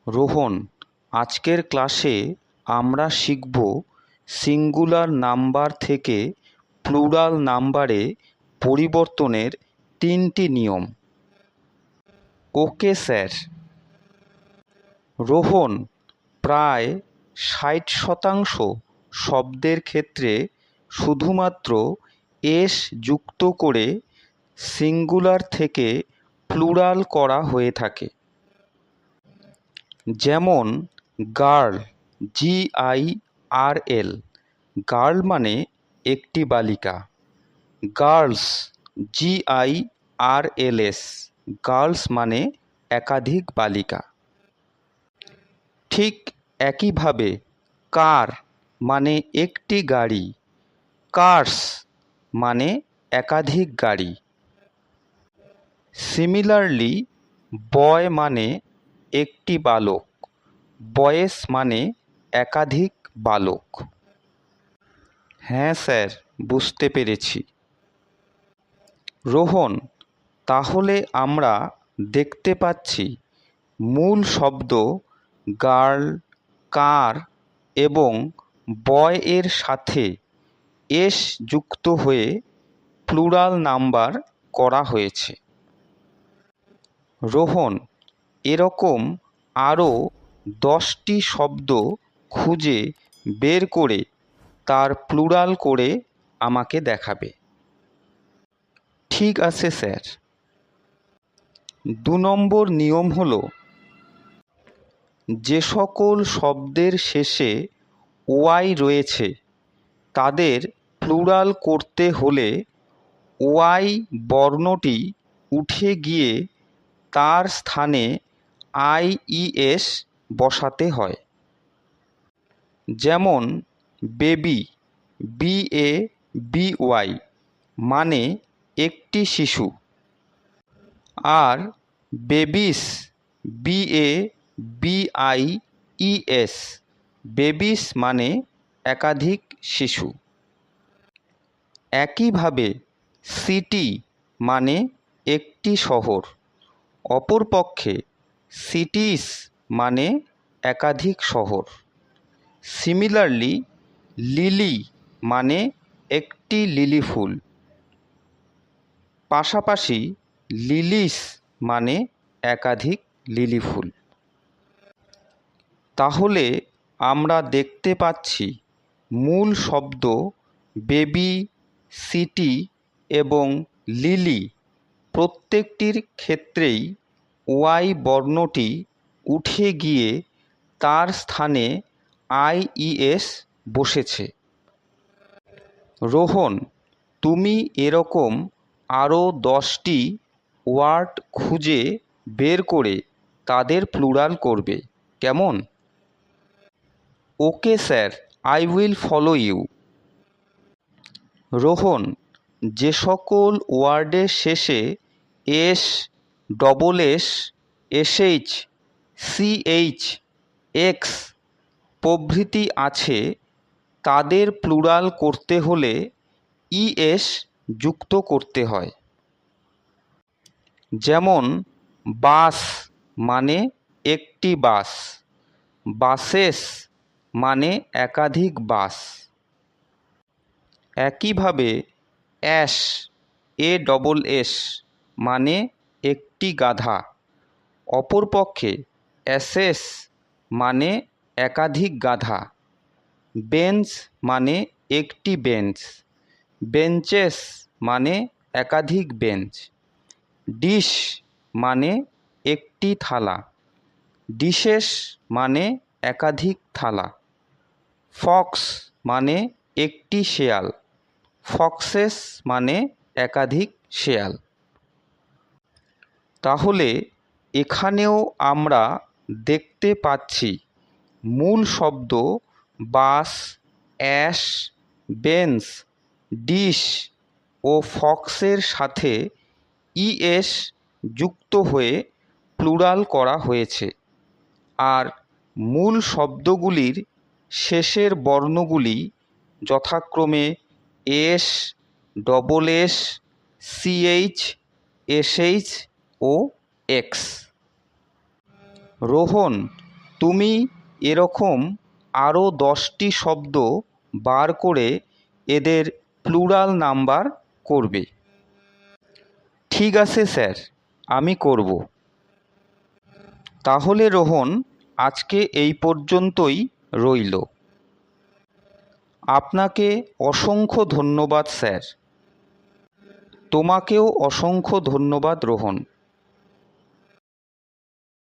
রোহন, আজকের ক্লাসে আমরা শিখব সিঙ্গুলার নাম্বার থেকে প্লুরাল নাম্বারে পরিবর্তনের 3টি নিয়ম। Okay sir. রোহন, প্রায় 60% শব্দের ক্ষেত্রে শুধুমাত্র এস যুক্ত করে সিঙ্গুলার থেকে প্লুরাল করা হয়ে থাকে। যেমন গার্ল, GIRL, গার্ল মানে একটি বালিকা। গার্লস, GIRLS, গার্লস মানে একাধিক বালিকা। ঠিক একইভাবে কার মানে একটি গাড়ি, কার্স মানে একাধিক গাড়ি। সিমিলারলি বয় মানে একটি বালক, বয়েস মানে একাধিক বালক। হ্যাঁ স্যার, বুঝতে পেরেছি। রোহন, তাহলে আমরা দেখতে পাচ্ছি মূল শব্দ গার্ল, কার এবং বয় এর সাথে এস যুক্ত হয়ে প্লুরাল নাম্বার করা হয়েছে। রোহন, এরকম আরও 10টি শব্দ খুঁজে বের করে তার প্লুরাল করে আমাকে দেখাবে। ঠিক আছে স্যার। 2 নম্বর নিয়ম হলো, যে সকল শব্দের শেষে ওয়াই রয়েছে তাদের প্লুরাল করতে হলে ওয়াই বর্ণটি উঠে গিয়ে তার স্থানে IES বসাতে হয়। যেমন বেবি, BABY মানে একটি শিশু, আর বেবিস, BABIES, বেবিস মানে একাধিক শিশু। একইভাবে সিটি মানে একটি শহর, অপরপক্ষে সিটিস মানে একাধিক শহর। সিমিলারলি লিলি মানে একটি লিলি ফুল, পাশাপাশি লিলিস মানে একাধিক লিলি ফুল। তাহলে আমরা দেখতে পাচ্ছি মূল শব্দ বেবি, সিটি এবং লিলি প্রত্যেকটির ক্ষেত্রেই ওয়াই বর্ণটি উঠে গিয়ে তার স্থানে IES বসেছে। রোহন, তুমি এরকম আরও 10টি ওয়ার্ড খুঁজে বের করে তাদের প্লুরাল করবে, কেমন? Okay sir, I will follow you. Rohan, যে সকল ওয়ার্ডের শেষে S, SS, SH, CH, X প্রভৃতি আছে তাদের প্লুরাল করতে হলে ES যুক্ত করতে হয়। যেমন বাস মানে একটি বাস, বাসেস মানে একাধিক বাস। একইভাবে অ্যাশ, ASS মানে একটি গাধা, অপরপক্ষে অ্যাসেস মানে একাধিক গাধা। বেঞ্চ মানে একটি বেঞ্চ, বেঞ্চেস মানে একাধিক বেঞ্চ। ডিশ মানে একটি থালা, ডিশেস মানে একাধিক থালা। ফক্স মানে একটি শেয়াল, ফক্সেস মানে একাধিক শেয়াল। তাহলে এখানেও আমরা দেখতে পাচ্ছি মূল শব্দ বাস, অ্যাশ, বেঞ্চ, ডিশ ও ফক্সের সাথে ES যুক্ত হয়ে প্লুরাল করা হয়েছে, আর মূল শব্দগুলির শেষের বর্ণগুলি যথাক্রমে S, SS, CH, SH ও X। রোহন, তুমি এরকম আরও 10টি শব্দ বার করে এদের প্লুরাল নাম্বার করবে। ঠিক আছে স্যার, আমি করব। তাহলে রোহন, আজকে এই পর্যন্তই রইল। আপনাকে অসংখ্য ধন্যবাদ স্যার। তোমাকেও অসংখ্য ধন্যবাদ রোহন।